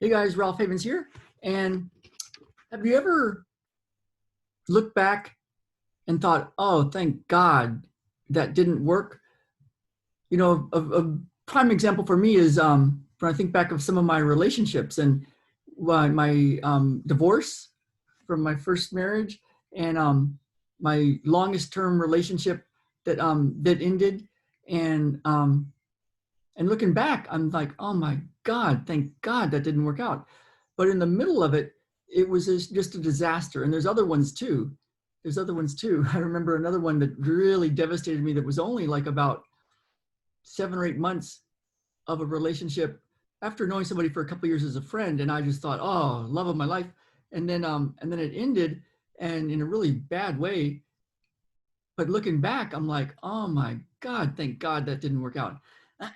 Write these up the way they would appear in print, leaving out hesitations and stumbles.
Hey guys, Ralph Havens here. And have you ever looked back and thought, oh, thank God that didn't work? You know, a prime example for me is when I think back of some of my relationships and my divorce from my first marriage and my longest term relationship that ended. And and looking back, I'm like, oh my God, thank God that didn't work out. But in the middle of it, it was just a disaster. And there's other ones too. There's other ones too. I remember another one that really devastated me that was only like about 7 or 8 months of a relationship after knowing somebody for a couple of years as a friend. And I just thought, oh, love of my life. And then it ended and in a really bad way. But looking back, I'm like, oh my God, thank God that didn't work out.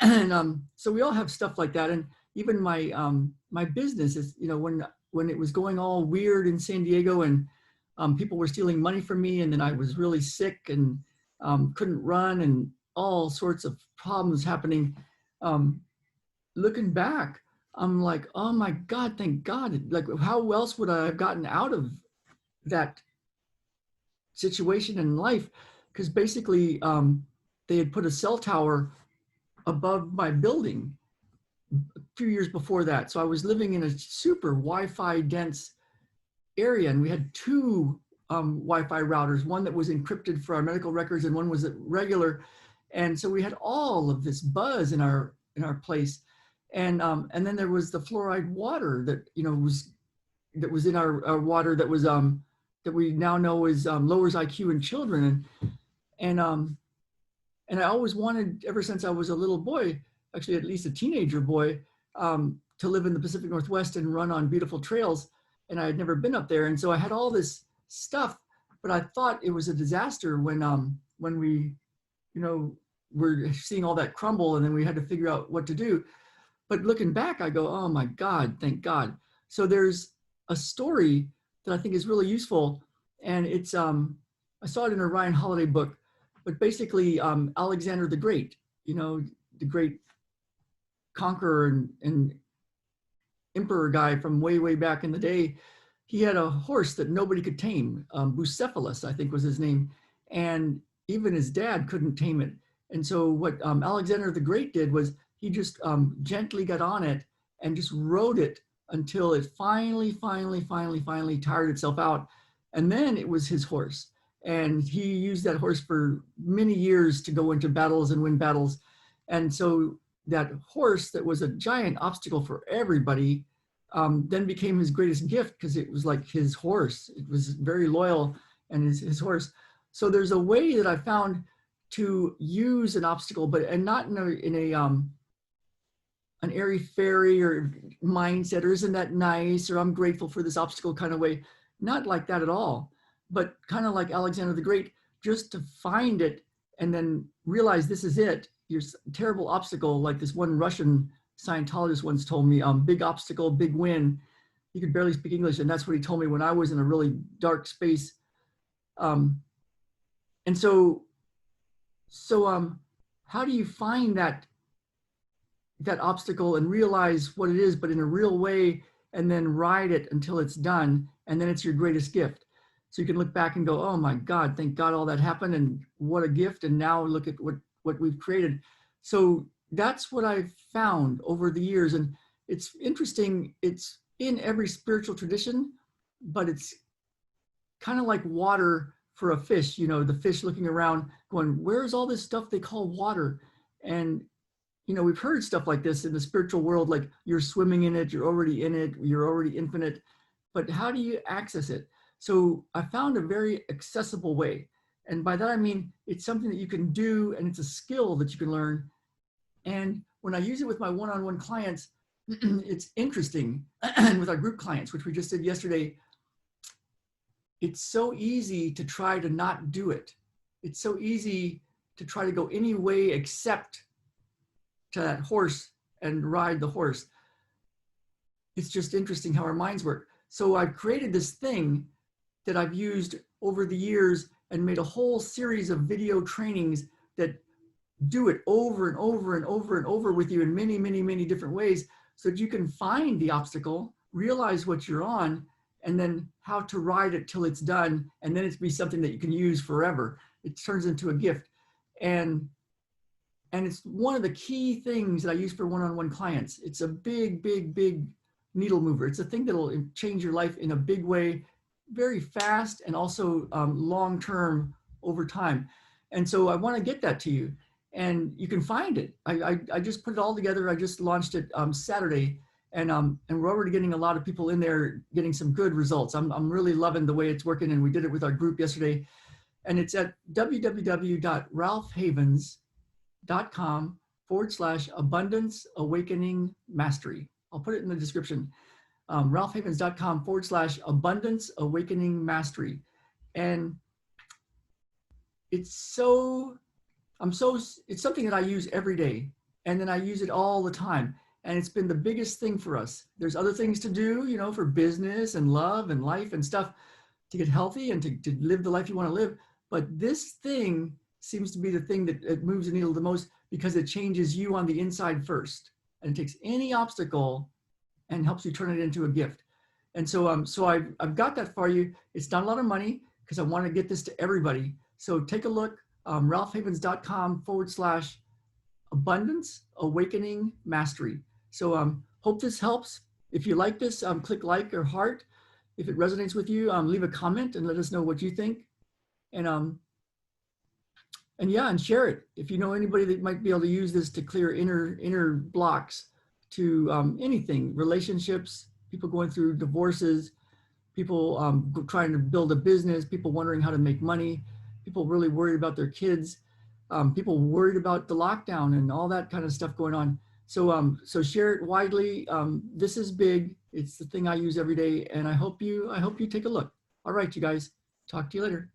And so we all have stuff like that. And even my business is, you know, when it was going all weird in San Diego and people were stealing money from me, and then I was really sick and couldn't run, and all sorts of problems happening. Um, Looking back, I'm like, oh my God, thank God. Like, how else would I have gotten out of that situation in life? Because basically, they had put a cell tower above my building a few years before that. So I was living in a super Wi-Fi dense area, and we had two Wi-Fi routers, one that was encrypted for our medical records and one was regular. And so we had all of this buzz in our place. And then there was the fluoride water that, you know, was in our water that was that we now know is lowers IQ in children. And I always wanted, ever since I was a little boy, actually at least a teenager boy, to live in the Pacific Northwest and run on beautiful trails. And I had never been up there. And so I had all this stuff, but I thought it was a disaster when we, you know, were seeing all that crumble and then we had to figure out what to do. But looking back, I go, oh my God, thank God. So there's a story that I think is really useful. And it's, I saw it in a Ryan Holiday book, but basically Alexander the Great, you know, the great conqueror and emperor guy from way, way back in the day, he had a horse that nobody could tame. Bucephalus, I think was his name. And even his dad couldn't tame it. And so what Alexander the Great did was he just gently got on it and just rode it until it finally tired itself out. And then it was his horse. And he used that horse for many years to go into battles and win battles. And so that horse that was a giant obstacle for everybody then became his greatest gift because it was like his horse. It was very loyal and his horse. So there's a way that I found to use an obstacle, but and not in a an airy fairy or mindset, or isn't that nice, or I'm grateful for this obstacle kind of way. Not like that at all, but kind of like Alexander the Great, just to find it and then realize this is it. Your terrible obstacle, like this one Russian Scientologist once told me, big obstacle, big win. He could barely speak English, and that's what he told me when I was in a really dark space. And so how do you find that obstacle and realize what it is, but in a real way, and then ride it until it's done, and then it's your greatest gift? So you can look back and go, oh my God, thank God all that happened, and what a gift, and now look at what we've created. So that's what I've found over the years. And it's interesting, it's in every spiritual tradition, but it's kind of like water for a fish, you know, the fish looking around going, where's all this stuff they call water? And, you know, we've heard stuff like this in the spiritual world, like you're swimming in it, you're already in it, you're already infinite, but how do you access it? So I found a very accessible way. And by that, I mean, it's something that you can do and it's a skill that you can learn. And when I use it with my one-on-one clients, it's interesting. And with our group clients, which we just did yesterday, it's so easy to try to not do it. It's so easy to try to go any way except to that horse and ride the horse. It's just interesting how our minds work. So I've created this thing that I've used over the years and made a whole series of video trainings that do it over and over and over and over with you in many, many, many different ways, so that you can find the obstacle, realize what you're on, and then how to ride it till it's done. And then it's be something that you can use forever. It turns into a gift. And it's one of the key things that I use for one-on-one clients. It's a big, big, big needle mover. It's a thing that'll change your life in a big way, very fast, and also long-term over time. And so I want to get that to you, and you can find it. I just put it all together. I just launched it Saturday, and we're already getting a lot of people in there getting some good results. I'm really loving the way it's working, and we did it with our group yesterday. And it's at www.ralphhavens.com/abundance awakening mastery. I'll put it in the description. ralphhavens.com/abundance awakening mastery. And it's something that I use every day, and then I use it all the time. And it's been the biggest thing for us. There's other things to do, you know, for business and love and life and stuff, to get healthy and to live the life you want to live. But this thing seems to be the thing that it moves the needle the most, because it changes you on the inside first, and it takes any obstacle and helps you turn it into a gift. And so I've got that for you. It's not a lot of money, because I want to get this to everybody. So take a look, ralphhavens.com/abundance awakening mastery. So hope this helps. If you like this, click like or heart. If it resonates with you, leave a comment and let us know what you think. And yeah, and share it. If you know anybody that might be able to use this to clear inner blocks to anything, relationships, people going through divorces, people trying to build a business, people wondering how to make money, people really worried about their kids, people worried about the lockdown and all that kind of stuff going on. So share it widely. This is big. It's the thing I use every day, and I hope you take a look. All right, you guys, talk to you later.